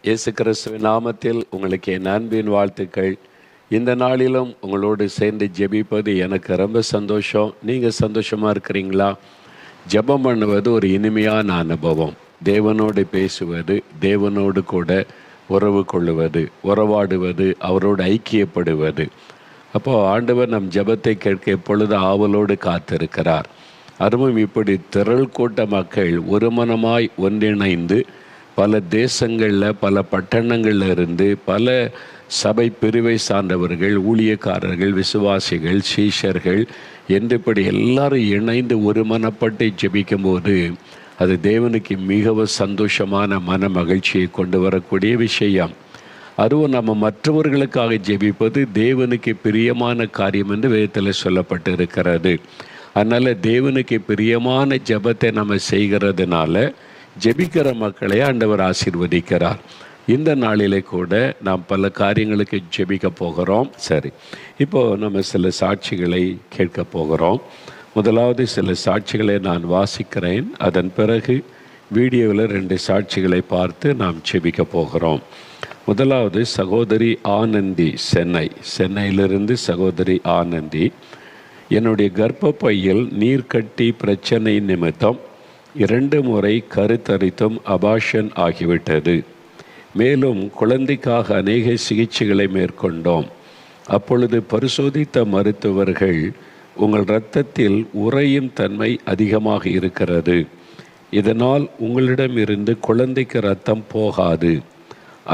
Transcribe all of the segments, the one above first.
இயேசு கிறிஸ்துவின் நாமத்தில் உங்களுக்கு என் அன்பின் வாழ்த்துக்கள். இந்த நாளிலும் உங்களோடு சேர்ந்து ஜெபிப்பது எனக்கு ரொம்ப சந்தோஷம். நீங்கள் சந்தோஷமாக இருக்கிறீங்களா? ஜெபம் பண்ணுவது ஒரு இனிமையான அனுபவம். தேவனோடு பேசுவது, தேவனோடு கூட உறவு கொள்ளுவது, உறவாடுவது, அவரோடு ஐக்கியப்படுவது. அப்போது ஆண்டவர் நம் ஜெபத்தை கேட்க எப்பொழுது ஆவலோடு காத்திருக்கிறார். அதுவும் இப்படி திரள் கூட்ட மக்கள் ஒருமனமாய் ஒன்றிணைந்து பல தேசங்களில், பல பட்டணங்களில் இருந்து பல சபை பிரிவை சார்ந்தவர்கள், ஊழியக்காரர்கள், விசுவாசிகள், சீஷர்கள் என்று இப்படி எல்லாரும் இணைந்து ஒருமனப்பட்டு ஜெபிக்கும் போது அது தேவனுக்கு மிகவும் சந்தோஷமான மன மகிழ்ச்சியை கொண்டு வரக்கூடிய விஷயம். அதுவும் நம்ம மற்றவர்களுக்காக ஜெபிப்பது தேவனுக்கு பிரியமான காரியம் என்று வேதத்தில் சொல்லப்பட்டு இருக்கிறது. அதனால் தேவனுக்கு பிரியமான ஜெபத்தை நம்ம செய்கிறதுனால ஜெபிக்கிற மக்களை ஆண்டவர் ஆசீர்வதிக்கிறார். இந்த நாளிலே கூட நாம் பல காரியங்களுக்கு ஜெபிக்க போகிறோம். சரி, இப்போது நம்ம சில சாட்சிகளை கேட்க போகிறோம். முதலாவது சில சாட்சிகளை நான் வாசிக்கிறேன். அதன் பிறகு வீடியோவில் 2 சாட்சிகளை பார்த்து நாம் ஜெபிக்க போகிறோம். முதலாவது சகோதரி ஆனந்தி, சென்னையிலிருந்து சகோதரி ஆனந்தி. என்னுடைய கர்ப்பப்பையில் நீர்க்கட்டி பிரச்சனை நிமித்தம் 2 முறை கருத்தரித்தும் அபார்ஷன் ஆகிவிட்டது. மேலும் குழந்தைக்காக அநேக சிகிச்சைகளை மேற்கொண்டோம். அப்பொழுது பரிசோதித்த மருத்துவர்கள், உங்கள் இரத்தத்தில் உறையும் தன்மை அதிகமாக இருக்கிறது, இதனால் உங்களிடமிருந்து குழந்தைக்கு இரத்தம் போகாது,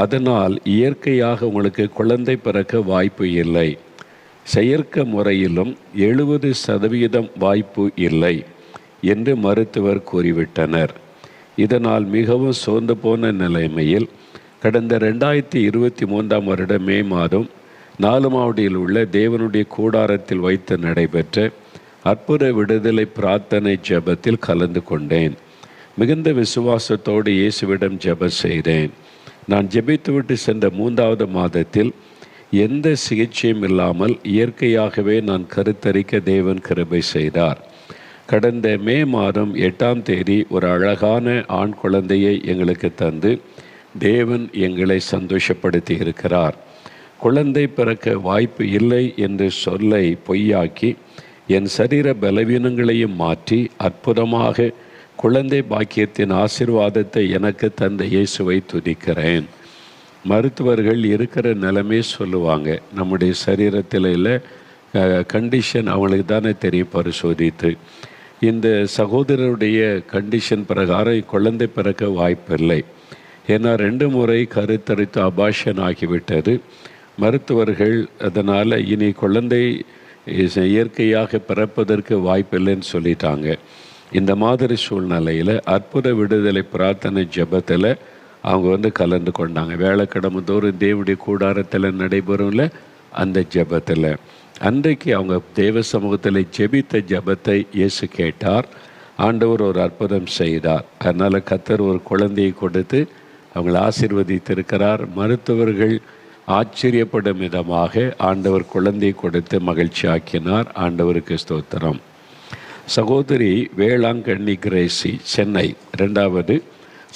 அதனால் இயற்கையாக உங்களுக்கு குழந்தை பிறக்க வாய்ப்பு இல்லை, செயற்கை முறையிலும் 70% வாய்ப்பு இல்லை என்று மருத்துவர் கூறிவிட்டனர். இதனால் மிகவும் சோர்ந்து போன நிலைமையில் கடந்த 2023 வருடம் மே மாதம் 4 மாவடியில் உள்ள தேவனுடைய கூடாரத்தில் வைத்து நடைபெற்ற அற்புத விடுதலை பிரார்த்தனை ஜெபத்தில் கலந்து கொண்டேன். மிகுந்த விசுவாசத்தோடு இயேசுவிடம் ஜெபம் செய்தேன். நான் ஜெபித்துவிட்டு சென்ற 3வது மாதத்தில் எந்த சிகிச்சையும் இல்லாமல் இயற்கையாகவே நான் கருத்தரிக்க தேவன் கிருபை செய்தார். கடந்த மே மாதம் 8ஆம் தேதி ஒரு அழகான ஆண் குழந்தையை எங்களுக்கு தந்து தேவன் எங்களை சந்தோஷப்படுத்தி இருக்கிறார். குழந்தை பிறக்க வாய்ப்பு இல்லை என்று சொல்லை பொய்யாக்கி என் சரீர பலவீனங்களையும் மாற்றி அற்புதமாக குழந்தை பாக்கியத்தின் ஆசீர்வாதத்தை எனக்கு தந்த இயேசுவை துதிக்கிறேன். மருத்துவர்கள் இருக்கிற நிலைமை சொல்லுவாங்க. நம்முடைய சரீரத்தில் இல்லை கண்டிஷன் அவங்களுக்கு தானே தெரியும் பரிசோதித்து. இந்த சகோதரருடைய கண்டிஷன் பிரகாரம் குழந்தை பிறக்க வாய்ப்பில்லை. ஏன்னா 2 முறை கருத்தரித்து அபார்ஷன் ஆகிவிட்டது. மருத்துவர்கள் அதனால் இனி குழந்தை இயற்கையாக பிறப்பதற்கு வாய்ப்பில்லைன்னு சொல்லிட்டாங்க. இந்த மாதிரி சூழ்நிலையில் அற்புத விடுதலை பிரார்த்தனை ஜெபத்தில் அவங்க கலந்து கொண்டாங்க. வேலைக்கிழமை தோறும் தேவனுடைய கூடாரத்தில் நடைபெறும்ல அந்த ஜெபத்தில் அன்றைக்கு அவங்க தேவ சமூகத்தில் ஜெபித்த ஜெபத்தை இயேசு கேட்டார். ஆண்டவர் ஒரு அற்புதம் செய்தார். அதனால் கர்த்தர் ஒரு குழந்தையை கொடுத்து அவங்களை ஆசீர்வதித்திருக்கிறார். மருத்துவர்கள் ஆச்சரியப்படும் விதமாக ஆண்டவர் குழந்தையை கொடுத்து மகிழ்ச்சி ஆக்கினார். ஆண்டவருக்கு ஸ்தோத்திரம். சகோதரி வேளாங்கண்ணி கிரேசி, சென்னை. 2வது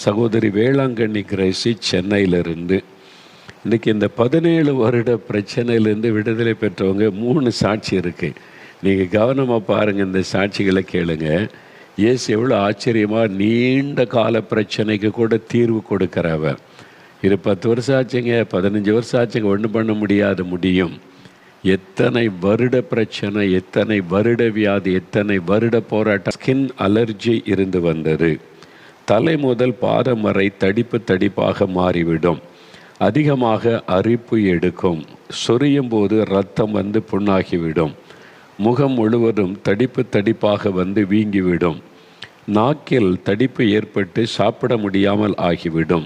சகோதரி வேளாங்கண்ணி கிரேசி, சென்னையிலிருந்து. இன்றைக்கி இந்த 17 வருட பிரச்சனையிலேருந்து விடுதலை பெற்றவங்க 3 சாட்சி இருக்குது. நீங்கள் கவனமாக பாருங்கள், இந்த சாட்சிகளை கேளுங்க. இயேசு எவ்வளோ ஆச்சரியமாக நீண்ட கால பிரச்சனைக்கு கூட தீர்வு கொடுக்குறவர். இது 10 வருஷம் ஆச்சுங்க, 15 வருஷம் ஆச்சுங்க, ஒன்றும் பண்ண முடியும். எத்தனை வருட பிரச்சனை, எத்தனை வருட வியாதி, எத்தனை வருட போராட்டம். ஸ்கின் அலர்ஜி இருந்து வந்தது. தலை முதல் பாதம் வரை தடிப்பாக மாறிவிடும். அதிகமாக அரிப்பு எடுக்கும். சொரியும் போது இரத்தம் புண்ணாகிவிடும். முகம் முழுவதும் தடிப்பாக வீங்கிவிடும். நாக்கில் தடிப்பு ஏற்பட்டு சாப்பிட முடியாமல் ஆகிவிடும்.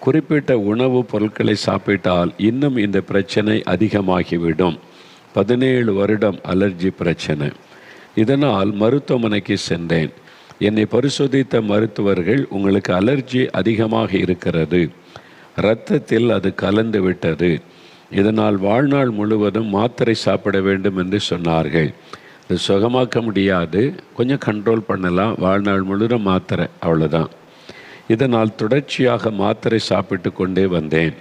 குறிப்பிட்ட உணவுப் பொருட்களை சாப்பிட்டால் இன்னும் இந்த பிரச்சனை அதிகமாகிவிடும். 17 வருடம் அலர்ஜி பிரச்சனை. இதனால் மருத்துவமனைக்கு சென்றேன். என்னை பரிசோதித்த மருத்துவர்கள், உங்களுக்கு அலர்ஜி அதிகமாக இருக்கிறது, இரத்தத்தில் அது கலந்து விட்டது, இதனால் வாழ்நாள் முழுவதும் மாத்திரை சாப்பிட வேண்டும் என்று சொன்னார்கள். இது சுகமாக்க முடியாது, கொஞ்சம் கண்ட்ரோல் பண்ணலாம், வாழ்நாள் முழுவதும் மாத்திரை, அவ்வளோதான். இதனால் தொடர்ச்சியாக மாத்திரை சாப்பிட்டு கொண்டே வந்தேன்.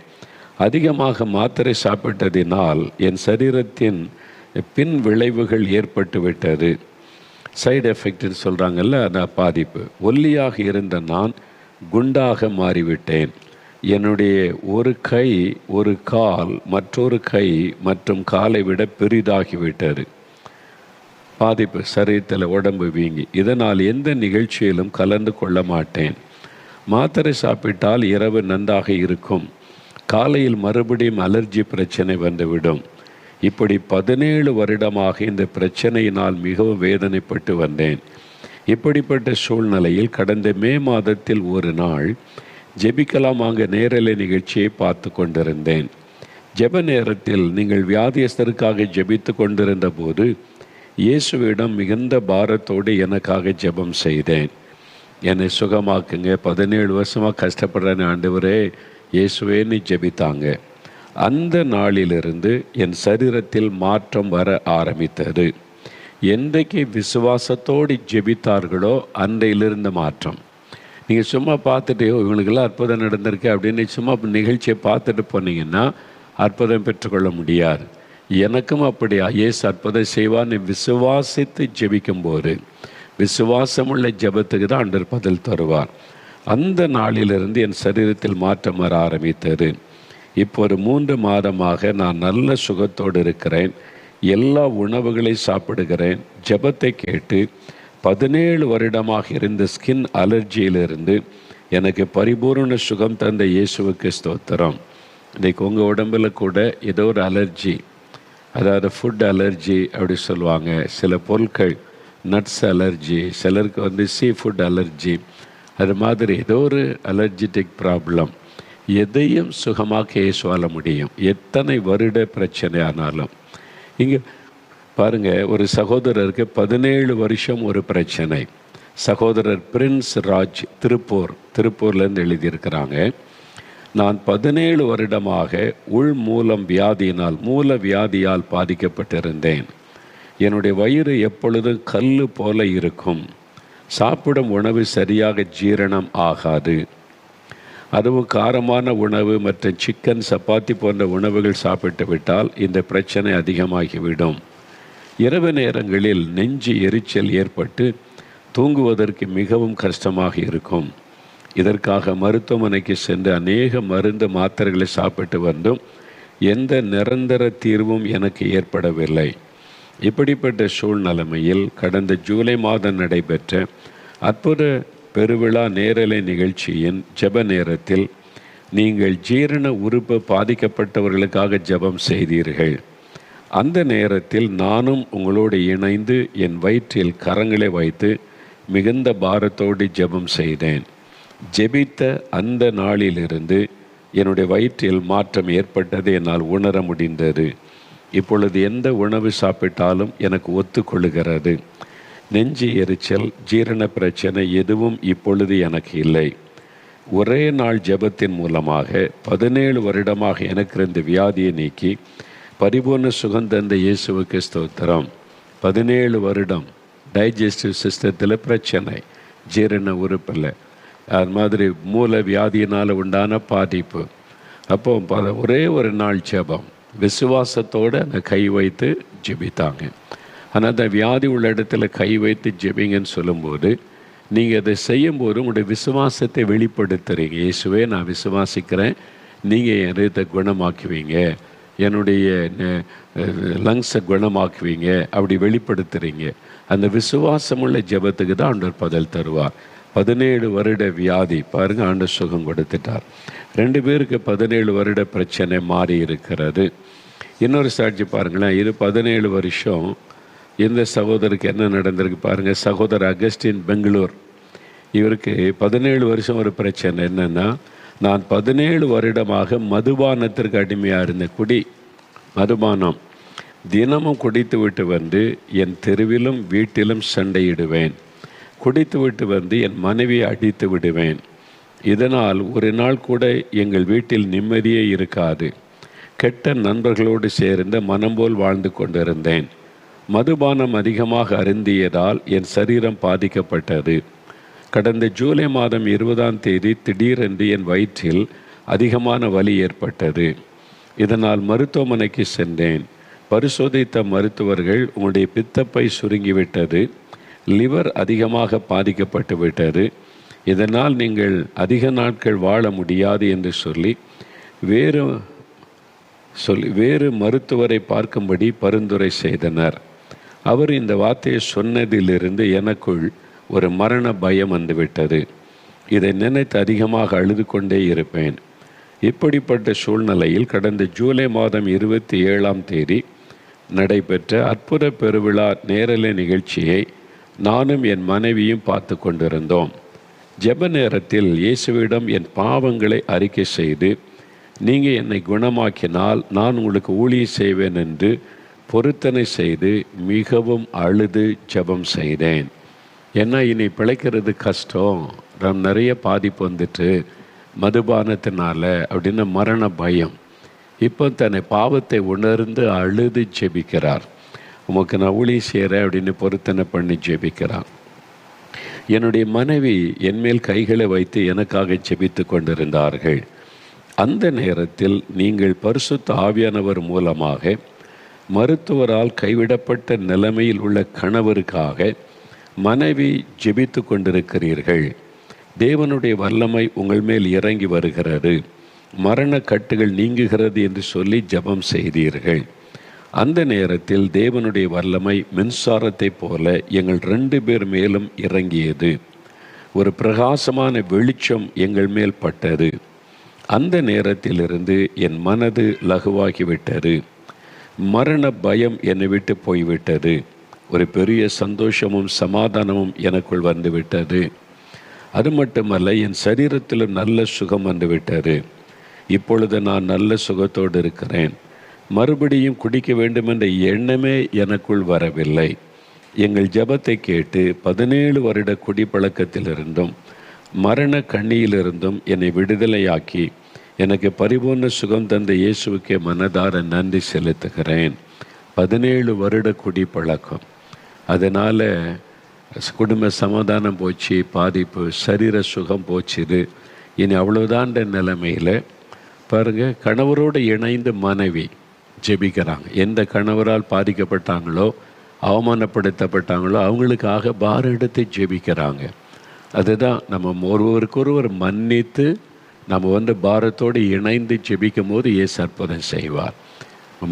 அதிகமாக மாத்திரை சாப்பிட்டதினால் என் சரீரத்தின் பின் விளைவுகள் ஏற்பட்டு விட்டது. சைடு எஃபெக்ட்னு சொல்கிறாங்கல்ல, அந்த பாதிப்பு. ஒல்லியாக இருந்த நான் குண்டாக மாறிவிட்டேன். என்னுடைய ஒரு கை, ஒரு கால் மற்றொரு கை மற்றும் காலை விட பெரிதாகிவிட்டது. பாதிப்பு சரீரத்தில், உடம்பு வீங்கி. இதனால் எந்த நிகழ்ச்சியிலும் கலந்து கொள்ள மாட்டேன். மாத்திரை சாப்பிட்டால் இரவு நன்றாக இருக்கும், காலையில் மறுபடியும் அலர்ஜி பிரச்சனை வந்துவிடும். இப்படி 17 வருடமாக இந்த பிரச்சனையினால் மிகவும் வேதனைப்பட்டு வந்தேன். இப்படிப்பட்ட சூழ்நிலையில் கடந்த மே மாதத்தில் ஒரு நாள் ஜெபிக்கலாமாங்க நேரலை நிகழ்ச்சியை பார்த்து கொண்டிருந்தேன். ஜெப நேரத்தில் நீங்கள் வியாதியஸ்தருக்காக ஜெபித்து கொண்டிருந்த போது இயேசுவிடம் மிகுந்த பாரத்தோடு எனக்காக ஜெபம் செய்தேன். என்னை சுகமாக்குங்க, 17 வருஷமாக கஷ்டப்படுறேன் ஆண்டவரே இயேசுவேன்னு ஜெபித்தாங்க. அந்த நாளிலிருந்து என் சரீரத்தில் மாற்றம் வர ஆரம்பித்தது. என்றைக்கு விசுவாசத்தோடு ஜெபித்தார்களோ அன்றையிலிருந்து மாற்றம். நீங்கள் சும்மா பார்த்துட்டு இவங்களுக்கெல்லாம் அற்புதம் நடந்திருக்கு அப்படின்னு சும்மா நிகழ்ச்சியை பார்த்துட்டு போனீங்கன்னா அற்புதம் பெற்றுக்கொள்ள முடியாது. எனக்கும் அப்படியா, இயேசு அற்புதம் செய்வான்னு விசுவாசித்து ஜெபிக்கும்போது, விசுவாசமுள்ள ஜெபத்துக்கு தான் ஆண்டவர் பதில் தருவார். அந்த நாளிலிருந்து என் சரீரத்தில் மாற்றம் வர ஆரம்பித்தது. இப்போது 3 மாதமாக நான் நல்ல சுகத்தோடு இருக்கிறேன். எல்லா உணவுகளை சாப்பிடுகிறேன். ஜெபத்தை கேட்டு 17 வருடமாக இருந்த ஸ்கின் அலர்ஜியிலிருந்து எனக்கு பரிபூர்ண சுகம் தந்த இயேசுவுக்கு ஸ்தோத்திரம். இன்றைக்கு உங்கள் உடம்பில் கூட ஏதோ ஒரு அலர்ஜி, அதாவது ஃபுட் அலர்ஜி அப்படி சொல்லுவாங்க. சில பொருட்கள், நட்ஸ் அலர்ஜி, சிலருக்கு சீ ஃபுட் அலர்ஜி, அது மாதிரி ஏதோ ஒரு அலர்ஜிட்டிக் ப்ராப்ளம். எதையும் சுகமாக இயேசுவால முடியும், எத்தனை வருட பிரச்சனை ஆனாலும். இங்கே பாருங்கள், ஒரு சகோதரருக்கு 17 வருஷம் ஒரு பிரச்சனை. சகோதரர் பிரின்ஸ் ராஜ் திருப்பூர்லேருந்து எழுதியிருக்கிறாங்க. நான் 17 வருடமாக மூல வியாதியால் பாதிக்கப்பட்டிருந்தேன். என்னுடைய வயிறு எப்பொழுதும் கல் போல இருக்கும். சாப்பிடும் உணவு சரியாக ஜீரணம் ஆகாது. அதுவும் காரமான உணவு மற்றும் சிக்கன், சப்பாத்தி போன்ற உணவுகள் சாப்பிட்டு விட்டால் இந்த பிரச்சனை அதிகமாகிவிடும். இரவு நேரங்களில் நெஞ்சு எரிச்சல் ஏற்பட்டு தூங்குவதற்கு மிகவும் கஷ்டமாக இருக்கும். இதற்காக மருத்துவமனைக்கு சென்று அநேக மருந்து மாத்திரைகளை சாப்பிட்டு வந்தும் எந்த நிரந்தர தீர்வும் எனக்கு ஏற்படவில்லை. இப்படிப்பட்ட சூழ்நிலைமையில் கடந்த ஜூலை மாதம் நடைபெற்ற அற்புத பெருவிழா நேரலை நிகழ்ச்சியின் ஜெப நேரத்தில் நீங்கள் ஜீரண உறுப்பு பாதிக்கப்பட்டவர்களுக்காக ஜெபம் செய்தீர்கள். அந்த நேரத்தில் நானும் உங்களோடு இணைந்து என் வயிற்றில் கரங்களை வைத்து மிகுந்த பாரத்தோடு ஜெபம் செய்தேன். ஜெபித்த அந்த நாளிலிருந்து என்னுடைய வயிற்றில் மாற்றம் ஏற்பட்டது என்னால் உணர முடிந்தது. இப்பொழுது எந்த உணவு சாப்பிட்டாலும் எனக்கு ஒத்துக்கொள்ளுகிறது. நெஞ்சு எரிச்சல், ஜீரண பிரச்சனை எதுவும் இப்பொழுது எனக்கு இல்லை. ஒரே நாள் ஜெபத்தின் மூலமாக 17 வருடமாக எனக்கு இருந்த வியாதியை நீக்கி பரிபூர்ண சுகந்தந்த இயேசுவுக்கு ஸ்தோத்திரம். 17 வருடம் டைஜஸ்டிவ் சிஸ்டத்தில் பிரச்சனை, ஜீரண உறுப்பில், அது மாதிரி மூல வியாதியினால் உண்டான பாதிப்பு. அப்போ ஒரே ஒரு நாள் ஜெபம், விசுவாசத்தோடு அந்த கை வைத்து ஜெபித்தாங்க. ஆனால் அந்த வியாதி உள்ள இடத்துல கை வைத்து ஜெபிங்கன்னு சொல்லும்போது நீங்கள் அதை செய்யும்போது உங்களுடைய விசுவாசத்தை வெளிப்படுத்துகிறீங்க. இயேசுவே நான் விசுவாசிக்கிறேன், நீங்கள் என் இதயத்தை குணமாக்குவீங்க, என்னுடைய லங்ஸை குணமாக்குவீங்க, அப்படி வெளிப்படுத்துகிறீங்க. அந்த விசுவாசமுள்ள ஜெபத்துக்கு தான் ஆண்டவர் பதில் தருவார். 17 வருட வியாதி பாருங்கள், ஆண்டவர் சுகம் கொடுத்துட்டார். 2 பேருக்கு 17 வருட பிரச்சனை மாறி இருக்கிறது. இன்னொரு சாட்சி பாருங்களேன். இது 17 வருஷம் இந்த சகோதரருக்கு என்ன நடந்திருக்கு பாருங்கள். சகோதரர் அகஸ்டின், பெங்களூர். இவருக்கு 17 வருஷம் ஒரு பிரச்சனை. என்னென்னா, நான் 17 வருடமாக மதுபானத்திற்கு அடிமையாக இருந்தேன். மதுபானம் தினமும் குடித்து விட்டு வந்து என் தெருவிலும் வீட்டிலும் சண்டையிடுவேன். குடித்து விட்டு வந்து என் மனைவியை அடித்து விடுவேன். இதனால் ஒரு நாள் கூட எங்கள் வீட்டில் நிம்மதியே இருக்காது. கெட்ட நண்பர்களோடு சேர்ந்து மனம் போல் வாழ்ந்து கொண்டிருந்தேன். மதுபானம் அதிகமாக அருந்தியதால் என் சரீரம் பாதிக்கப்பட்டது. கடந்த ஜூலை மாதம் 20ஆம் தேதி திடீரென்று என் வயிற்றில் அதிகமான வலி ஏற்பட்டது. இதனால் மருத்துவமனைக்கு சென்றேன். பரிசோதித்த மருத்துவர்கள், உங்களுடைய பித்தப்பை சுருங்கிவிட்டது, லிவர் அதிகமாக பாதிக்கப்பட்டு விட்டது, இதனால் நீங்கள் அதிக நாட்கள் வாழ முடியாது என்று சொல்லி வேறு மருத்துவரை பார்க்கும்படி பரிந்துரை செய்தனர். அவர் இந்த வார்த்தையை சொன்னதிலிருந்து எனக்குள் ஒரு மரண பயம் வந்துவிட்டது. இதை நினைத்து அதிகமாக அழுது கொண்டே இருப்பேன். இப்படிப்பட்ட சூழ்நிலையில் கடந்த ஜூலை மாதம் 27ஆம் தேதி நடைபெற்ற அற்புத பெருவிழா நேரலை நிகழ்ச்சியை நானும் என் மனைவியும் பார்த்து கொண்டிருந்தோம். ஜெப நேரத்தில் இயேசுவிடம் என் பாவங்களை அறிக்கை செய்து, நீங்கள் என்னை குணமாக்கினால் நான் உங்களுக்கு ஊழியம் செய்வேன் என்று பொருத்தனை செய்து மிகவும் அழுது ஜெபம் செய்தேன். ஏன்னா இனி பிழைக்கிறது கஷ்டம், நிறைய பாதிப்பு வந்துட்டு மதுபானத்தினால அப்படின்னு மரண பயம். இப்போ தன்னை பாவத்தை உணர்ந்து அழுது ஜெபிக்கிறார். உமக்கு நான் ஊழியம் செய்கிறேன் அப்படின்னு பொருத்தனை பண்ணி ஜெபிக்கிறான். என்னுடைய மனைவி என்மேல் கைகளை வைத்து எனக்காக ஜெபித்து கொண்டிருந்தார்கள். அந்த நேரத்தில் நீங்கள் பரிசுத்த ஆவியானவர் மூலமாக மருத்துவரால் கைவிடப்பட்ட நிலைமையில் உள்ள கணவருக்காக மனைவி ஜெபித்து கொண்டிருக்கிறீர்கள். தேவனுடைய வல்லமை உங்கள் மேல் இறங்கி வருகிறது, மரண கட்டுகள் நீங்குகிறது என்று சொல்லி ஜெபம் செய்தீர்கள். அந்த நேரத்தில் தேவனுடைய வல்லமை மின்சாரத்தை போல எங்கள் 2 பேர் மேலும் இறங்கியது. ஒரு பிரகாசமான வெளிச்சம் எங்கள் மேல் பட்டது. அந்த நேரத்திலிருந்து என் மனது லகுவாகிவிட்டது. மரண பயம் என்னை விட்டு போய்விட்டது. ஒரு பெரிய சந்தோஷமும் சமாதானமும் எனக்குள் வந்துவிட்டது. அது மட்டுமல்ல, என் சரீரத்திலும் நல்ல சுகம் வந்துவிட்டது. இப்பொழுது நான் நல்ல சுகத்தோடு இருக்கிறேன். மறுபடியும் குடிக்க வேண்டும் என்ற எண்ணமே எனக்குள் வரவில்லை. எங்கள் ஜெபத்தை கேட்டு 17 வருட குடிப்பழக்கத்திலிருந்தும் மரண கண்ணியிலிருந்தும் என்னை விடுதலையாக்கி எனக்கு பரிபூர்ண சுகம் தந்த இயேசுவுக்கே மனதார நன்றி செலுத்துகிறேன். 17 வருட குடிப்பழக்கம், அதனால் குடும்ப சமாதானம் போச்சு, பாதிப்பு, சரீர சுகம் போச்சுது. இனி அவ்வளோதான்ற நிலைமையில் பாருங்கள், கணவரோடு இணைந்து மனைவி ஜெபிக்கிறாங்க. எந்த கணவரால் பாதிக்கப்பட்டாங்களோ, அவமானப்படுத்தப்பட்டாங்களோ அவங்களுக்காக பாரம் எடுத்து ஜெபிக்கிறாங்க. அதுதான் நம்ம ஒருவருக்கொருவர் மன்னித்து நம்ம பாரத்தோடு இணைந்து ஜெபிக்கும் போது இயேசு அற்புதம் செய்வார்.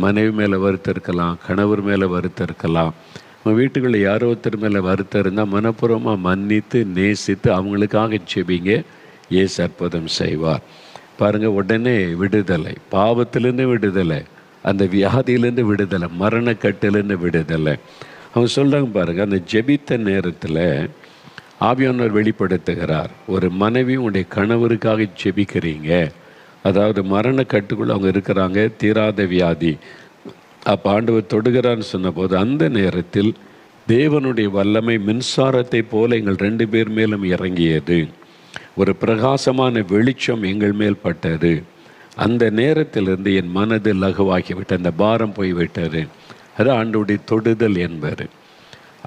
மனைவி மேலே வருத்தம் இருக்கலாம், கணவர் மேலே வருத்தம் இருக்கலாம், நம்ம வீட்டுகளில் யாரோ ஒருத்தர் மேலே வருத்தம் இருந்தால் மனப்பூர்வமாக மன்னித்து நேசித்து அவங்களுக்காக ஜெபிங்க, இயேசு அற்புதம் செய்வார். பாருங்கள், உடனே விடுதலை, பாவத்திலேருந்து விடுதலை, அந்த வியாதியிலேருந்து விடுதலை, மரணக்கட்டிலேருந்து விடுதலை. அவங்க சொல்கிறாங்க பாருங்கள், அந்த ஜெபித்த நேரத்தில் ஆவியானவர் வெளிப்படுத்துகிறார். ஒரு மனைவி உடைய கணவருக்காக ஜெபிக்கிறீங்க, அதாவது மரணக்கட்டுக்குள்ளே அவங்க இருக்கிறாங்க, தீராத வியாதி. அப்போ ஆண்டவர் தொடுகிறான்னு சொன்னபோது அந்த நேரத்தில் தேவனுடைய வல்லமை மின்சாரத்தை போல எங்கள் 2 பேர் மேலும் இறங்கியது. ஒரு பிரகாசமான வெளிச்சம் எங்கள் மேல் பட்டது. அந்த நேரத்திலிருந்து என் மனது லகுவாகிவிட்டு அந்த பாரம் போய்விட்டது. அது ஆண்டவருடைய தொடுதல் என்பது.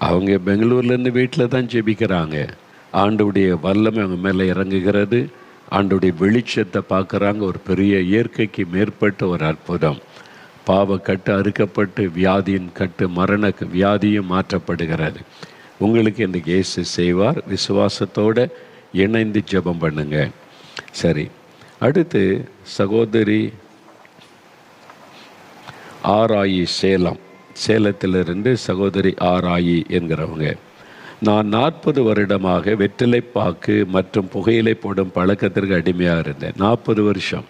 அவங்க பெங்களூர்லேருந்து வீட்டில் தான் ஜெபிக்கிறாங்க. ஆண்டவருடைய வல்லமை அவங்க மேலே இறங்குகிறது. ஆண்டவருடைய வெளிச்சத்தை பார்க்குறாங்க. ஒரு பெரிய இயற்கைக்கு மேற்பட்ட ஒரு அற்புதம். பாவக்கட்டு அறுக்கப்பட்டு வியாதியின் கட்டு, மரண வியாதியும் மாற்றப்படுகிறது. உங்களுக்கு இன்றைக்கு இயேசு செய்வார். விசுவாசத்தோடு இணைந்து ஜெபம் பண்ணுங்க. சரி, அடுத்து சகோதரி ஆராயி, சேலத்திலிருந்து சகோதரி ஆராயி என்கிறவங்க, நான் 40 வருடமாக வெற்றிலைப்பாக்கு மற்றும் புகையிலை போடும் பழக்கத்திற்கு அடிமையாக இருந்தேன். 40 வருஷம்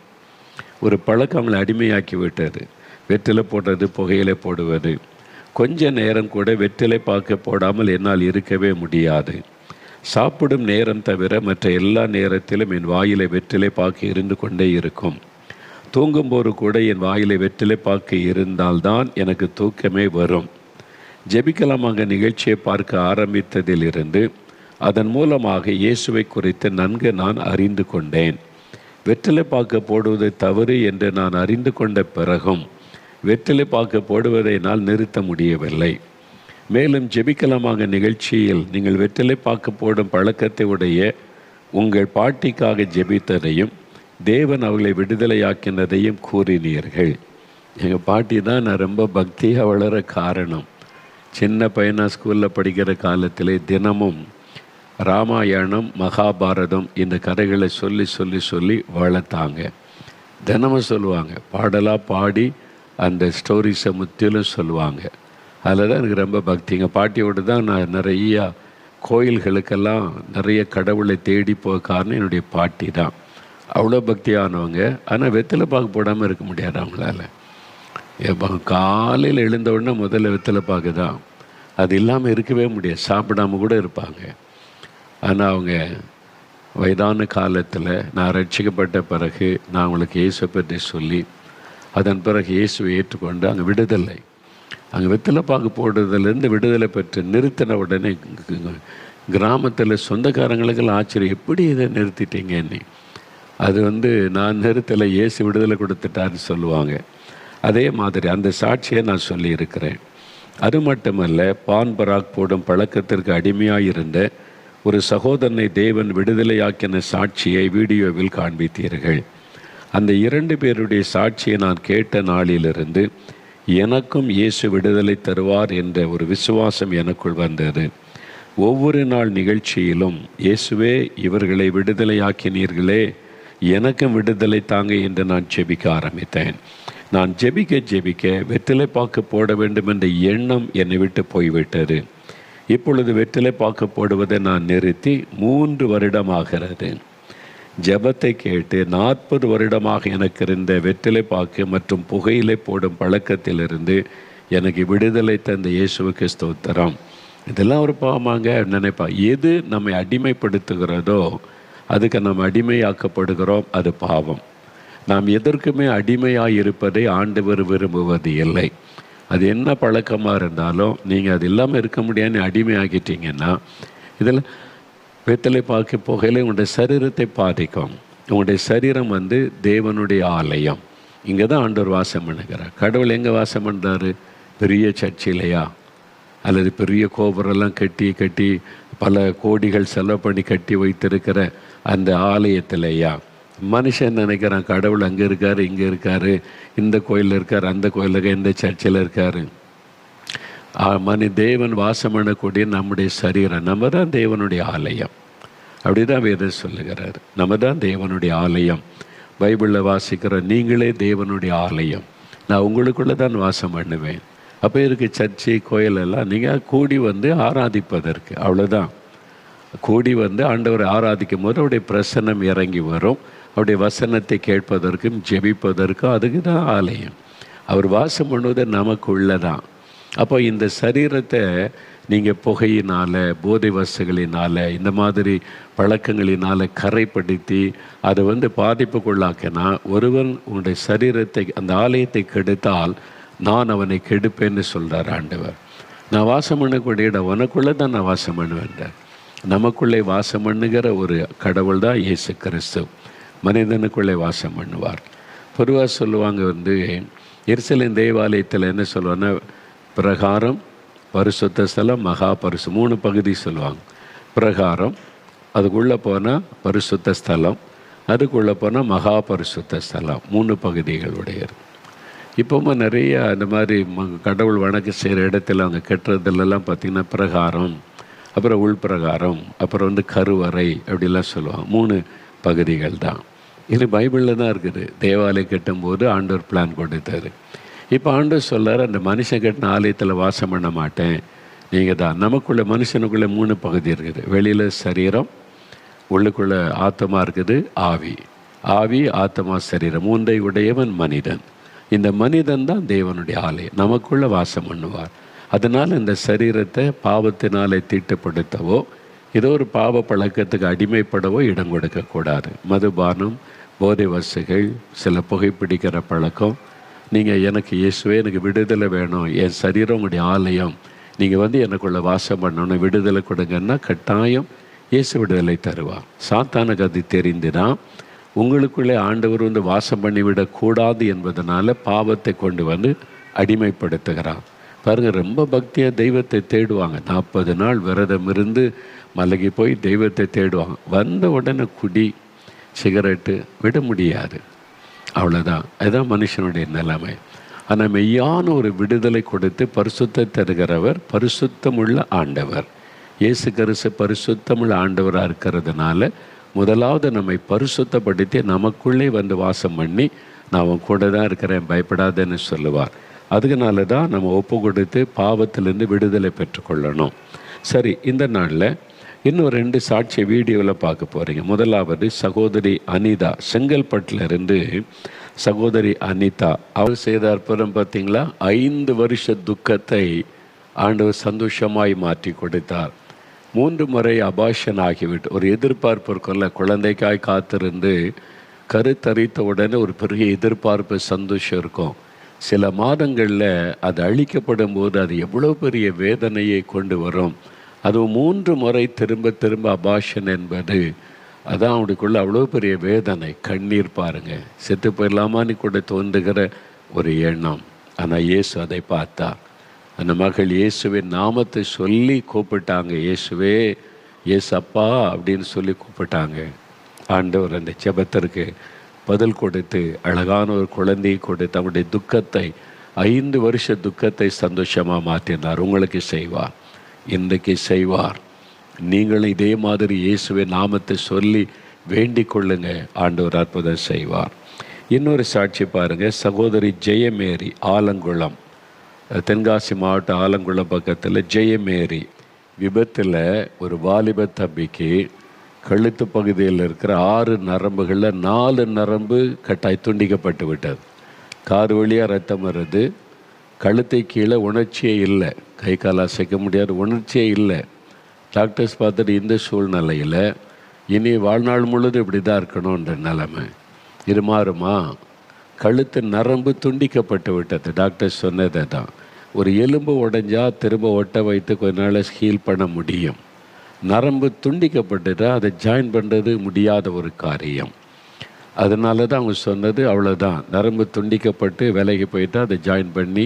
ஒரு பழக்கம் அவங்களை அடிமையாக்கி விட்டது. வெற்றிலை போடுறது, புகையிலை போடுவது. கொஞ்ச நேரம் கூட வெற்றிலை பாக்கு போடாமல் என்னால் இருக்கவே முடியாது. சாப்பிடும் நேரம் தவிர மற்ற எல்லா நேரத்திலும் என் வாயிலை வெற்றிலை பாக்கு இருந்து கொண்டே இருக்கும். தூங்கும்போது கூட என் வாயிலை வெற்றிலை பாக்கு இருந்தால்தான் எனக்கு தூக்கமே வரும். ஜெபிக்கலாமாக நிகழ்ச்சியை பார்க்க ஆரம்பித்ததிலிருந்து அதன் மூலமாக இயேசுவை குறித்து நன்கு நான் அறிந்து கொண்டேன். வெற்றிலை பாக்கு போடுவதை தவறு என்று நான் அறிந்து கொண்ட பிறகும் வெற்றிலை பாக்கு போடுவதை என்னால் நிறுத்த முடியவில்லை. மேலும் ஜெபிக்கலாமாக நிகழ்ச்சியில் நீங்கள் வெற்றிலை பாக்கு போடும் பழக்கத்தை உடைய உங்கள் பாட்டிக்காக ஜெபித்ததையும் தேவன் அவர்களை விடுதலையாக்கினதையும் கூறினீர்கள். எங்கள் பாட்டி தான் நான் ரொம்ப பக்தியாக வளர காரணம். சின்ன பையனாக ஸ்கூலில் படிக்கிற காலத்திலே தினமும் ராமாயணம், மகாபாரதம் இந்த கதைகளை சொல்லி சொல்லி சொல்லி வளர்த்தாங்க. தினமும் சொல்லுவாங்க, பாடலாக பாடி அந்த ஸ்டோரிஸை முற்றிலும் சொல்லுவாங்க. அதில் தான் எனக்கு ரொம்ப பக்தி. எங்கள் பாட்டியோடு தான் நான் நிறையா கோயில்களுக்கெல்லாம் நிறைய கடவுளை தேடி போக காரணம் என்னுடைய பாட்டி தான். அவ்வளோ பக்தியானவங்க. ஆனால் வெற்றிலை பாக்கு போடாமல் இருக்க முடியாது அவங்களால. காலையில் எழுந்த உடனே முதல்ல வெற்றிலை பாக்கு தான். அது இல்லாமல் இருக்கவே முடியாது. சாப்பிடாம கூட இருப்பாங்க. ஆனால் அவங்க வயதான காலத்தில் நான் ரட்சிக்கப்பட்ட பிறகு நான் அவங்களுக்கு இயேசுவை பற்றி சொல்லி அதன் பிறகு இயேசுவை ஏற்றுக்கொண்டு அங்கே விடுதலை, அங்கே வெற்றிலை பாக்கு போடுறதுலேருந்து விடுதலை பெற்று நிறுத்தின உடனே கிராமத்தில் சொந்தக்காரங்களுக்கெல்லாம் ஆச்சரியம், எப்படி இதை நிறுத்திட்டீங்க என்னை? அது நான் நிறுத்தலை, இயேசு விடுதலை கொடுத்துட்டாருன்னு சொல்லுவாங்க. அதே மாதிரி அந்த சாட்சியை நான் சொல்லியிருக்கிறேன். அது மட்டுமல்ல, பான் பராக் போடும் பழக்கத்திற்கு அடிமையாக இருந்த ஒரு சகோதரனை தேவன் விடுதலையாக்கின சாட்சியை வீடியோவில் காண்பித்தீர்கள். அந்த 2 பேருடைய சாட்சியை நான் கேட்ட நாளிலிருந்து எனக்கும் இயேசு விடுதலை தருவார் என்ற ஒரு விசுவாசம் எனக்குள் வந்தது. ஒவ்வொரு நாள் நிகழ்ச்சியிலும் இயேசுவே இவர்களை விடுதலையாக்கினீர்களே, எனக்கும் விடுதலை தாங்க என்று நான் ஜெபிக்க ஆரம்பித்தேன். நான் ஜெபிக்க வெற்றிலை பாக்கு போட வேண்டும் என்ற எண்ணம் என்னை விட்டு போய்விட்டது. இப்பொழுது வெற்றிலை பாக்கு போடுவதை நான் நிறுத்தி 3 வருடமாகிறது. ஜெபத்தை கேட்டு 40 வருடமாக எனக்கு இருந்த வெற்றிலை பாக்கு மற்றும் புகையிலை போடும் பழக்கத்திலிருந்து எனக்கு விடுதலை தந்த இயேசுவுக்கு ஸ்தோத்திரம். இதெல்லாம் ஒரு பாவமாங்க நினைப்பா. எது நம்மை அடிமைப்படுத்துகிறதோ அதுக்கு நாம் அடிமையாக்கப்படுகிறோம், அது பாவம். நாம் எதற்குமே அடிமையாக இருப்பதை ஆண்டவர் விரும்புவது இல்லை. அது என்ன பழக்கமாக இருந்தாலும் நீங்கள் அது இல்லாமல் இருக்க முடியாதுன்னு அடிமையாகிட்டீங்கன்னா இதில் வெற்றிலை பாக்கு புகையில உங்களுடைய சரீரத்தை பாதிக்கும். உங்களுடைய சரீரம் தேவனுடைய ஆலயம். இங்கே தான் ஆண்டவர் வாசம் பண்ணுகிறார். கடவுள் எங்கே வாசம் பண்ணுறாரு? பெரிய சர்ச்சிலையா அல்லது பெரிய கோபுரெல்லாம் கட்டி பல கோடிகள் செலவு பண்ணி கட்டி வைத்திருக்கிற அந்த ஆலயத்திலையா? மனுஷன் நினைக்கிறான் கடவுள் அங்கே இருக்கார், இங்கே இருக்கார், இந்த கோயிலில் இருக்கார், அந்த கோயிலில் இருக்கார், இந்த சர்ச்சில் இருக்கார். தேவன் வாசம் பண்ணக்கூடிய நம்முடைய சரீரம், நம்ம தான் தேவனுடைய ஆலயம். அப்படி தான் வேதம் சொல்லுகிறார். நம்ம தான் தேவனுடைய ஆலயம். பைபிளில் வாசிக்கிற நீங்களே தேவனுடைய ஆலயம், நான் உங்களுக்குள்ளே தான் வாசம் பண்ணுவேன். அப்போ இருக்கு சர்ச்சை கோயிலெல்லாம் நீங்கள் கூடி ஆராதிப்பதற்கு, அவ்வளோதான். கூடி ஆண்டவரை ஆராதிக்கும் போது அவருடைய பிரசன்னம் இறங்கி வரும். அவருடைய வசனத்தை கேட்பதற்கும் ஜெபிப்பதற்கும் அதுக்கு தான் ஆலயம். அவர் வாசம் பண்ணுவது நமக்கு உள்ளதான். அப்போ இந்த சரீரத்தை நீங்கள் புகையினால், போதை வசுகளினால், இந்த மாதிரி பழக்கங்களினால் கரைப்படுத்தி அதை பாதிப்புக்குள்ளாக்கினா ஒருவன் உன்னுடைய சரீரத்தை, அந்த ஆலயத்தை கெடுத்தால் நான் அவனை கெடுப்பேன்னு சொல்கிறார் ஆண்டவர். நான் வாசம் பண்ணக்கூடிய இடம் உனக்குள்ளே தான் நான் வாசம் பண்ணுவேன். நமக்குள்ளே வாசம் பண்ணுகிற ஒரு கடவுள் தான் இயேசு கிறிஸ்து. மனிதனுக்குள்ளே வாசம் பண்ணுவார். பொதுவாக சொல்லுவாங்க எருசலேம் தேவாலயத்தில் என்ன சொல்லுவாங்கன்னா, பிரகாரம், பரிசுத்த ஸ்தலம், மகா பரிசு, 3 பகுதி சொல்லுவாங்க. பிரகாரம், அதுக்குள்ளே போனால் பரிசுத்த ஸ்தலம், அதுக்குள்ளே போனால் மகா பரிசுத்த ஸ்தலம், 3 பகுதிகளுடையது. இப்போவும் நிறைய அந்த மாதிரி கடவுள் வணக்கம் செய்கிற இடத்துல அவங்க கட்டுறதுலலாம் பார்த்திங்கன்னா பிரகாரம், அப்புறம் உள்பிரகாரம், அப்புறம் கருவறை அப்படிலாம் சொல்லுவாங்க. 3 பகுதிகள் தான். இது பைபிளில் தான் இருக்குது. தேவாலயம் கட்டும்போது ஆண்டவர் பிளான் கொடுத்தாரு. இப்போ ஆண்டவர் சொல்லார், அந்த மனுஷன் கட்டின ஆலயத்தில் வாசம் பண்ண மாட்டேன், நீங்கள் தான். நமக்குள்ளே மனுஷனுக்குள்ளே 3 பகுதி இருக்குது. வெளியில் சரீரம், உள்ளுக்குள்ளே ஆத்மா இருக்குது, ஆவி. ஆவி, ஆத்மா, சரீரம் 3 உடையவன் மனிதன். இந்த மனிதன் தான் தேவனுடைய ஆலயம், நமக்குள்ளே வாசம் பண்ணுவார். அதனால் இந்த சரீரத்தை பாவத்தினாலே தீட்டுப்படுத்தவோ ஏதோ ஒரு பாவ பழக்கத்துக்கு அடிமைப்படவோ இடம் கொடுக்கக்கூடாது. மதுபானம், போதை வசுகள், சில புகைப்பிடிக்கிற பழக்கம். நீங்கள் எனக்கு இயேசுவே எனக்கு விடுதலை வேணும், என் சரீரம் உங்களுடைய ஆலயம், நீங்கள் எனக்குள்ளே வாசம் பண்ணணும், விடுதலை கொடுங்கன்னா கட்டாயம் இயேசு விடுதலை தருவார். சாத்தானுக்கு அது தெரிந்துனா உங்களுக்குள்ளே ஆண்டவர் வாசம் பண்ணிவிடக்கூடாது என்பதனால பாவத்தை கொண்டு அடிமைப்படுத்துகிறான். பாருங்கள், ரொம்ப பக்தியாக தெய்வத்தை தேடுவாங்க. 40 நாள் விரதம் இருந்து மலைக்கு போய் தெய்வத்தை தேடுவாங்க. வந்த உடனே குடி, சிகரெட்டு விட முடியாது. அவ்வளோதான். அதுதான் மனுஷனுடைய நிலைமை. ஆனால் மெய்யான ஒரு விடுதலை கொடுத்து பரிசுத்த தருகிறவர் பரிசுத்தமுள்ள ஆண்டவர். இயேசு கிறிஸ்து பரிசுத்தமுள்ள ஆண்டவராக இருக்கிறதுனால முதலாவது நம்மை பரிசுத்தப்படுத்தி நமக்குள்ளே வந்து வாசம் பண்ணி, நான் அவன் கூட தான் இருக்கிறேன், பயப்படாதேன்னு சொல்லுவார். அதுக்குனால தான் நம்ம ஒப்பு கொடுத்து பாவத்திலேருந்து விடுதலை பெற்றுக்கொள்ளணும். சரி, இந்த நாளில் இன்னும் 2 சாட்சி வீடியோவில் பார்க்க போகிறீங்க. முதலாவது சகோதரி அனிதா, செங்கல்பட்டில் இருந்து சகோதரி அனிதா. அவர் செய்த அற்புதம் பார்த்தீங்களா? 5 வருஷ துக்கத்தை ஆண்டவர் சந்தோஷமாய் மாற்றி கொடுத்தார். 3 முறை அபாஷன் ஆகிவிட்டு ஒரு எதிர்பார்ப்பு இருக்கும்ல, குழந்தைக்காய் காத்திருந்து கருத்தரித்த உடனே ஒரு பெரிய எதிர்பார்ப்பு, சந்தோஷம் இருக்கும். சில மாதங்களில் அது அழிக்கப்படும் போது அது எவ்வளோ பெரிய வேதனையை கொண்டு வரும். அதுவும் 3 முறை திரும்ப திரும்ப அபாஷன் என்பது, அதான் அவனுக்குள்ள அவ்வளோ பெரிய வேதனை, கண்ணீர் பாருங்கள். செத்து போயிடலாமான்னு கூட தோன்றுகிற ஒரு எண்ணம். ஆனால் இயேசு அதை பார்த்தார். அந்த மகள் இயேசுவின் நாமத்தை சொல்லி கூப்பிட்டாங்க. இயேசுவே, இயேசப்பா அப்படின்னு சொல்லி கூப்பிட்டாங்க. ஆண்டவர் அந்த ஜெபத்திற்கு பதில் கொடுத்து அழகான ஒரு குழந்தையை கொடுத்து அவருடைய துக்கத்தை, 5 வருஷ துக்கத்தை சந்தோஷமாக மாற்றினார். உங்களுக்கு செய்வார், இன்றைக்கு செய்வார். நீங்களும் இதே மாதிரி இயேசுவின் நாமத்தை சொல்லி வேண்டிக் கொள்ளுங்க, ஆண்டவர் அற்புதம் செய்வார். இன்னொரு சாட்சி பாருங்கள். சகோதரி ஜெயமேரி, ஆலங்குளம், தென்காசி மாவட்டம் ஆலங்குளம் பக்கத்தில் ஜெயமேரி. விபத்தில் ஒரு வாலிப தம்பிக்கு கழுத்து பகுதியில் இருக்கிற 6 நரம்புகளில் 4 நரம்பு கட்டாய் துண்டிக்கப்பட்டு விட்டது. காது வழியாக ரத்தம் வருது. கழுத்தை கீழே உணர்ச்சியே இல்லை, கை கால் அசைக்க முடியாத உணர்ச்சியே இல்லை. டாக்டர்ஸ் பார்த்துட்டு இந்த சூழ்நிலையில் இனி வாழ்நாள் முழுவதும் இப்படி தான் இருக்கணுன்ற நிலைமை. இது மாறுமா? கழுத்து நரம்பு துண்டிக்கப்பட்டு விட்டது. டாக்டர் சொன்னதை தான். ஒரு எலும்பு உடைஞ்சா திரும்ப ஒட்ட வைத்து கொஞ்ச நாள் ஹீல் பண்ண முடியும். நரம்பு துண்டிக்கப்பட்டுட்டா அதை ஜாயின் பண்ணுறது முடியாத ஒரு காரியம். அதனால தான் அவங்க சொன்னது, அவ்வளோதான், நரம்பு துண்டிக்கப்பட்டு விலகி போயிட்டால் அதை ஜாயின் பண்ணி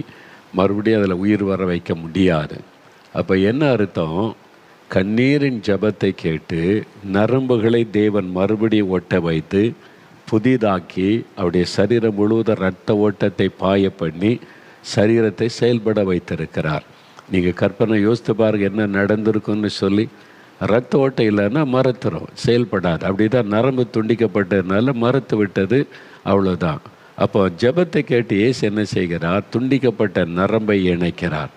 மறுபடியும் அதில் உயிர் வர வைக்க முடியாது. அப்போ என்ன அர்த்தம்? கண்ணீரின் ஜபத்தை கேட்டு நரம்புகளை தேவன் மறுபடியும் ஒட்ட வைத்து புதிதாக்கி அவருடைய சரீரம் முழுவதும் இரத்த ஓட்டத்தை பாய பண்ணி சரீரத்தை செயல்பட வைத்திருக்கிறார். நீங்கள் கற்பனை யோசித்து பாருங்கள் என்ன நடந்திருக்குன்னு சொல்லி. இரத்த ஓட்டம் இல்லைன்னா மறுத்துரும், செயல்படாது. அப்படி தான் நரம்பு துண்டிக்கப்பட்டதுனால மறுத்து விட்டது, அவ்வளோதான். அப்போ ஜபத்தை கேட்டு இயேசு என்ன செய்கிறார்? துண்டிக்கப்பட்ட நரம்பை இணைக்கிறார்.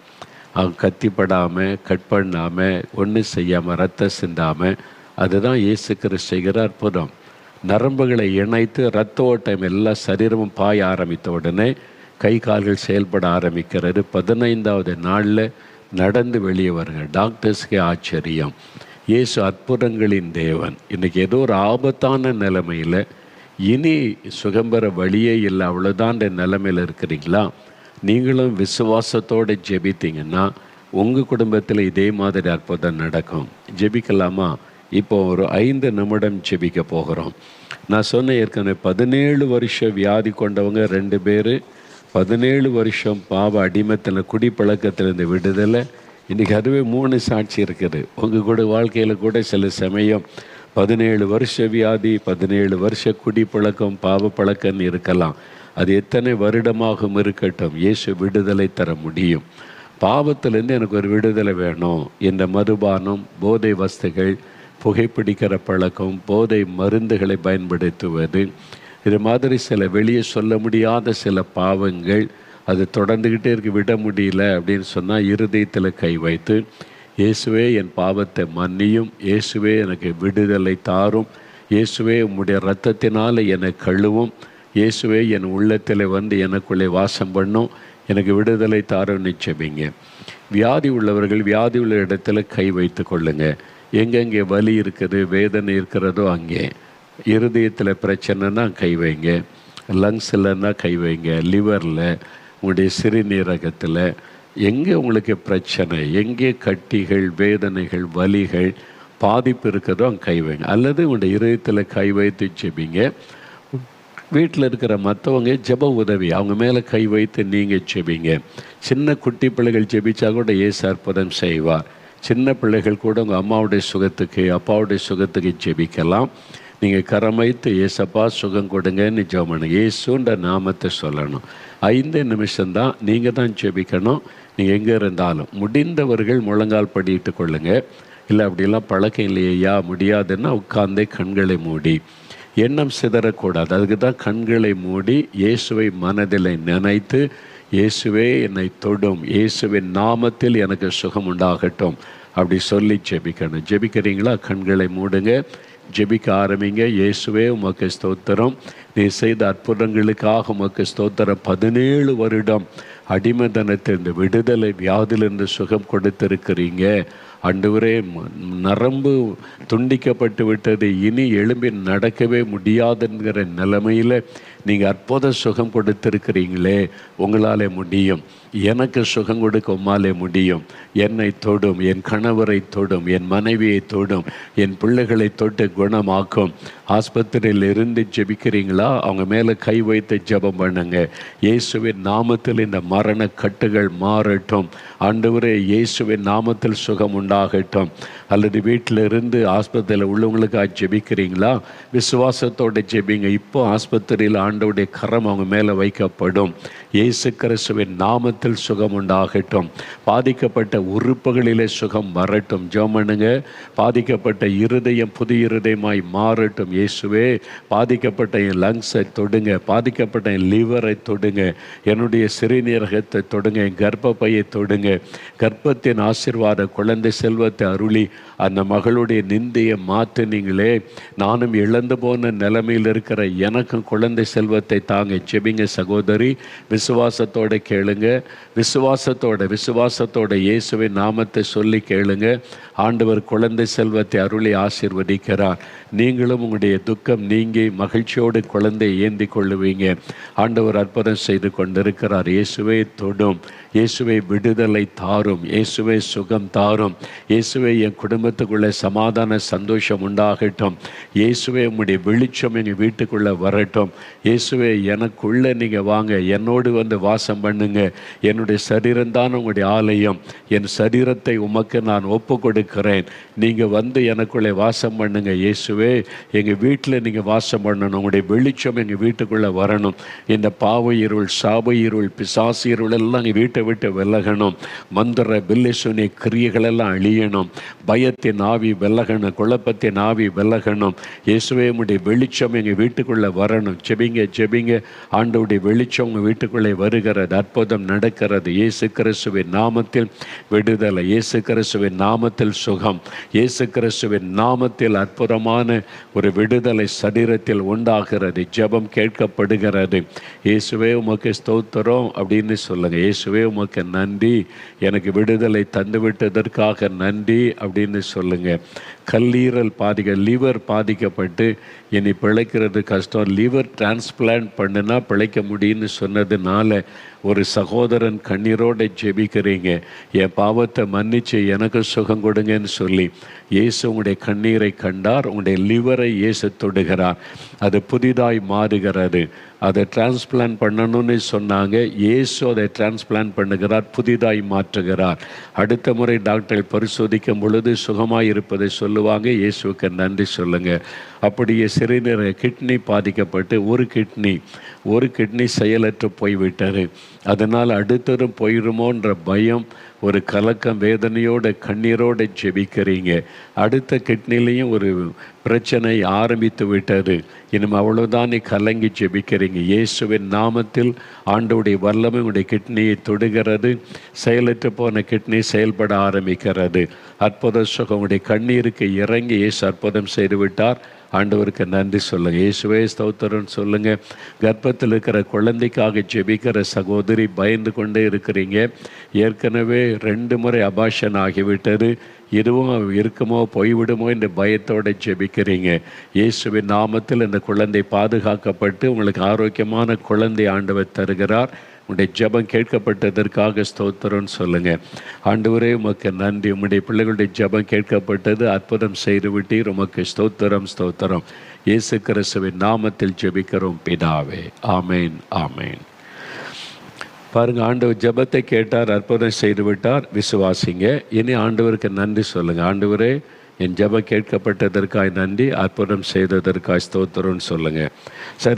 அவங்க கத்திப்படாமல், கட் பண்ணாமல், ஒன்றும் செய்யாமல், ரத்தம் சிந்தாமல், அதுதான் இயேசு கிறிஸ்து செய்கிற அற்புதம். நரம்புகளை இணைத்து இரத்த ஓட்டம் எல்லா சரீரமும் பாய ஆரம்பித்த உடனே கை கால்கள் செயல்பட ஆரம்பிக்கிறது. 15வது நாளில் நடந்து வெளியே வருங்க. டாக்டர்ஸ்க்கே ஆச்சரியம். இயேசு அற்புதங்களின் தேவன். இன்றைக்கி ஏதோ ஒரு ஆபத்தான நிலைமையில் இனி சுகம்பெற வழியே இல்லை, அவ்வளோதான்ற நிலைமையில் இருக்கிறீங்களா? நீங்களும் விசுவாசத்தோடு ஜெபித்தீங்கன்னா உங்கள் குடும்பத்தில் இதே மாதிரி அற்புதம் நடக்கும். ஜெபிக்கலாமா? இப்போ ஒரு 5 நிமிடம் ஜெபிக்க போகிறோம். நான் சொன்ன ஏற்கனவே 17 வருஷம் வியாதி கொண்டவங்க 2 பேர், 17 வருஷம் பாவ அடிமத்தில் குடிப்பழக்கத்திலிருந்து விடுதலை. இன்றைக்கி அதுவே 3 சாட்சி இருக்குது. உங்கள் கூட வாழ்க்கையில் கூட சில சமயம் 17 வருஷ வியாதி, 17 வருஷ குடிப்பழக்கம், பாவ பழக்கம் இருக்கலாம். அது எத்தனை வருடமாகவும் இருக்கட்டும், இயேசு விடுதலை தர முடியும். பாவத்திலேருந்து எனக்கு ஒரு விடுதலை வேணும் என்ற மதுபானம், போதை வஸ்துகள், புகைப்பிடிக்கிற பழக்கம், போதை மருந்துகளை பயன்படுத்துவது, இது மாதிரி சில வெளியே சொல்ல முடியாத சில பாவங்கள், அது தொடர்ந்துக்கிட்டே இருக்க விட முடியல அப்படின்னு சொன்னால் இருதயத்தில் கை வைத்து, இயேசுவே என் பாவத்தை மன்னியும், இயேசுவே எனக்கு விடுதலை தாரும், இயேசுவே உம்முடைய இரத்தத்தினால் என்னை கழுவும், இயேசுவே என் உள்ளத்தில் வந்து எனக்குள்ளே வாசம் பண்ணும், எனக்கு விடுதலை தாரும்னு ஜெபிங்க. வியாதி உள்ளவர்கள் வியாதி உள்ள இடத்துல கை வைத்து கொள்ளுங்க. எங்கெங்கே வலி இருக்குது, வேதனை இருக்கிறதோ அங்கே. இருதயத்தில் பிரச்சனைனா கை வைங்க, லங்ஸ்லன்னா கை வைங்க, லிவரில், உங்களுடைய சிறுநீரகத்தில், எங்கே உங்களுக்கு பிரச்சனை, எங்கே கட்டிகள், வேதனைகள், வலிகள், பாதிப்பு இருக்கிறதோ அங்கே கை வைங்க. அல்லது உங்களுடைய இருதயத்தில் கை வைத்து ஜெபிங்க. வீட்டில் இருக்கிற மற்றவங்க ஜெப உதவி அவங்க மேலே கை வைத்து நீங்கள் ஜெபிங்க. சின்ன குட்டி பிள்ளைகள் ஜெபிச்சா கூட இயேசு அற்புதம் செய்வார். சின்ன பிள்ளைகள் கூட உங்கள் அம்மாவுடைய சுகத்துக்கு அப்பாவுடைய சுகத்துக்கு ஜெபிக்கலாம். நீங்கள் கரம் வைத்து ஏசப்பா சுகம் கொடுங்கன்னு ஜெபம் பண்ணுங்க. இயேசுன்ற நாமத்தை சொல்லணும். 5 நிமிஷம்தான் நீங்கள் தான் ஜெபிக்கணும். நீங்கள் எங்கே இருந்தாலும் முடிந்தவர்கள் முழங்கால் படிட்டு கொள்ளுங்க. இல்லை அப்படிலாம் பழக்கம் இல்லையா முடியாதுன்னா உட்கார்ந்தே கண்களை மூடி, எண்ணம் சிதறக்கூடாது. அதுக்கு தான் கண்களை மூடி இயேசுவை மனதில் நினைத்து, இயேசுவே என்னை தொடும், இயேசுவின் நாமத்தில் எனக்கு சுகம் உண்டாகட்டும் அப்படி சொல்லி ஜெபிக்கணும். ஜெபிக்கிறீங்களா? கண்களை மூடுங்க, ஜெபிக்க ஆரம்பிங்க. இயேசுவே உமக்கு ஸ்தோத்திரம், நீ செய்த அற்புதங்களுக்காக உமக்கு ஸ்தோத்திரம். 17 வருடம் அடிமைத்தனத்திலிருந்து விடுதலை, வியாதிலிருந்து சுகம் கொடுத்திருக்கிறீங்க. ஆண்டவரே, நரம்பு துண்டிக்கப்பட்டு விட்டது, இனி எழும்பி நடக்கவே முடியாதுங்கிற நிலைமையில் நீங்கள் அற்புத சுகம் கொடுத்திருக்கிறீங்களே, உங்களாலே முடியும். எனக்கு சுகம் கொடுக்க உம்மாலே முடியும். என்னை தொடும், என் கணவரை தொடும், என் மனைவியை தொடும், என் பிள்ளைகளை தொட்டு குணமாக்கும். ஆஸ்பத்திரியில் இருந்து ஜெபிக்கிறீங்களா? அவங்க மேலே கை வைத்து ஜெபம் பண்ணுங்க. இயேசுவின் நாமத்தில் இந்த மரண கட்டுகள் மாறட்டும். ஆண்டவரே, இயேசுவின் நாமத்தில் சுகம் உண்டாகட்டும். அல்லது வீட்டில் இருந்து ஆஸ்பத்திரியில் உள்ளவங்களுக்காக ஜெபிக்கிறீங்களா? விசுவாசத்தோடு ஜெபிங்க. இப்போ ஆஸ்பத்திரியில் ஆண்டவருடைய கரம் அவங்க மேலே வைக்கப்படும். இயேசு கிறிஸ்துவின் நாமத்தில் சுகம் உண்டாகட்டும். பாதிக்கப்பட்ட உறுப்புகளிலே சுகம் வரட்டும். ஜெபம் பண்ணுங்க. பாதிக்கப்பட்ட இருதயம் புதிய இருதயமாய் மாறட்டும். இயேசுவே, பாதிக்கப்பட்ட என் லங்ஸை தொடுங்க, பாதிக்கப்பட்ட என் லிவரை தொடுங்க, என்னுடைய சிறுநீரகத்தை தொடுங்க, என் கர்ப்பப்பையை தொடுங்க. கர்ப்பத்தின் ஆசீர்வாத குழந்தை செல்வத்தை அருளி அந்த மகளுடைய நிந்தையை மாற்றினீங்களே, நானும் இழந்து போன நிலைமையில் இருக்கிற எனக்கும் குழந்தை செல்வத்தை தாங்க. ஜெபிங்க சகோதரி, விசுவாசத்தோட கேளுங்க. விசுவாசத்தோட இயேசுவின் நாமத்தை சொல்லி கேளுங்க. ஆண்டவர் குழந்தை செல்வத்தை அருளி ஆசீர்வதிக்கிறார். நீங்களும் உங்களுடைய துக்கம் நீங்கி மகிழ்ச்சியோடு குழந்தை ஏந்தி கொள்ளுவீங்க. ஆண்டவர் அற்புதம் செய்து கொண்டிருக்கிறார். இயேசுவே தொடும், இயேசுவை விடுதலை தாரும், இயேசுவை சுகம் தாரும். இயேசுவை என் குடும்பத்துக்குள்ளே சமாதான சந்தோஷம் உண்டாகட்டும். இயேசுவே உம்முடைய வெளிச்சம் எங்கள் வீட்டுக்குள்ளே வரட்டும். இயேசுவே எனக்குள்ளே நீங்கள் வாங்க, என்னோடு வந்து வாசம் பண்ணுங்க. என்னுடைய சரீரம்தான் உங்களுடைய ஆலயம், என் சரீரத்தை உமக்கு நான் ஒப்பு கொடுக்கிறேன். நீங்கள் வந்து எனக்குள்ளே வாசம் பண்ணுங்க. இயேசுவே, எங்கள் வீட்டில் நீங்கள் வாசம் பண்ணணும். உங்களுடைய வெளிச்சம் எங்கள் வீட்டுக்குள்ளே வரணும். இந்த பாவ இருள், சாப இருள், பிசாசு இருள் எல்லாம் எங்கள் வீட்டை விட்டு விலகணும். மந்திர பில்லிசுனி கிரியைகளெல்லாம் அழியணும். பயத்தின் ஆவி விலகணும், குழப்பத்தின் ஆவி விலகணும். இயேசுவே, உம்முடைய வெளிச்சம் எங்கள் வீட்டுக்குள்ளே வரணும். ஜெபிங்க. ஆண்டவருடைய வெளிச்சம் உங்கள் வீட்டுக்குள்ளே வருகிறது. அற்புதம் நடக்கிறது. இயேசு கிறிஸ்துவின் நாமத்தில் விடுதலை, இயேசு கிறிஸ்துவின் நாமத்தில் சுகம், இயேசு கிறிஸ்துவின் நாமத்தில் அற்புதமான ஒரு விடுதலை சரீரத்தில் உண்டாகிறது. ஜெபம் கேட்கப்படுகிறது. இயேசுவே உமக்கு ஸ்தோத்திரம் அப்படின்னு சொல்லுங்க. இயேசுவே உமக்கு நன்றி, எனக்கு விடுதலை தந்துவிட்டதற்காக நன்றி அப்படின்னு சொல்லுங்க. கல்லீரல் லிவர் பாதிக்கப்பட்டு இனி பிழைக்கிறது கஷ்டம், லிவர் டிரான்ஸ்பிளான்ட் பண்ணுனா பிழைக்க முடியும்னு சொன்னதுனால ஒரு சகோதரன் கண்ணீரோடு ஜெபிக்கிறீங்க. என் பாவத்தை மன்னிச்சு எனக்கு சுகம் கொடுங்கன்னு சொல்லி இயேசு உங்களுடைய கண்ணீரை கண்டார். உங்களுடைய லிவரை இயேசு தொடுகிறார். அது புதிதாய் மாறுகிறது. அதை டிரான்ஸ்பிளான்ட் பண்ணணும்னு சொன்னாங்க. இயேசு அதை டிரான்ஸ்பிளான்ட் பண்ணுகிறார், புதிதாய் மாற்றுகிறார். அடுத்த முறை டாக்டர் பரிசோதிக்கும் பொழுது சுகமாய் இருப்பதை சொல்லுவாங்க. இயேசுவுக்கு நன்றி சொல்லுங்க. அப்படியே சிறுநீரக கிட்னி பாதிக்கப்பட்டு ஒரு கிட்னி செயலற்று போய்விட்டார். அதனால் அடுத்ததும் போயிடுமோன்ற பயம், ஒரு கலக்கம், வேதனையோட கண்ணீரோடு ஜெபிக்கிறீங்க. அடுத்த கிட்னிலையும் ஒரு பிரச்சனை ஆரம்பித்து விட்டது. இனிமே அவ்வளவுதான் நீ கலங்கி ஜெபிக்கிறீங்க. இயேசுவின் நாமத்தில் ஆண்டவருடைய வல்லமை உடைய கிட்னியை தொடுகிறது. செயலற்று போன கிட்னி செயல்பட ஆரம்பிக்கிறது. அற்புத சுகம் உடைய கண்ணீருக்கு இறங்கி இயேசு அற்புதம் செய்து விட்டார். ஆண்டவருக்கு நன்றி சொல்லுங்கள். இயேசுவே ஸ்தோத்திரம்னு சொல்லுங்கள். கர்ப்பத்தில் இருக்கிற குழந்தைக்காக ஜெபிக்கிற சகோதரி பயந்து கொண்டே இருக்கிறீங்க. ஏற்கனவே 2 முறை அபாஷன் ஆகிவிட்டது. இதுவும் இருக்குமோ போய்விடுமோ என்று பயத்தோடு ஜெபிக்கிறீங்க. இயேசுவின் நாமத்தில் இந்த குழந்தை பாதுகாக்கப்பட்டு உங்களுக்கு ஆரோக்கியமான குழந்தை ஆண்டவர் தருகிறார். உடைய ஜெபம் கேட்கப்பட்டதற்காக ஸ்தோத்திரம்னு சொல்லுங்கள். ஆண்டவரே உமக்கு நன்றி, உம்முடைய பிள்ளைகளுடைய ஜெபம் கேட்கப்பட்டது, அற்புதம் செய்து விட்டீர், உமக்கு ஸ்தோத்திரம் ஸ்தோத்திரம். இயேசு கிறிஸ்துவின் நாமத்தில் ஜெபிக்கிறோம் பிதாவே, ஆமேன் ஆமேன். பாருங்கள், ஆண்டவர் ஜெபத்தை கேட்டார், அற்புதம் செய்து விட்டார், விசுவாசிங்க. இனி ஆண்டவருக்கு நன்றி சொல்லுங்கள். ஆண்டவரே, என் ஜெபம் கேட்கப்பட்டதற்காய் நன்றி, அற்புதம் செய்ததற்காய் ஸ்தோத்திரம்னு சொல்லுங்கள். சரி.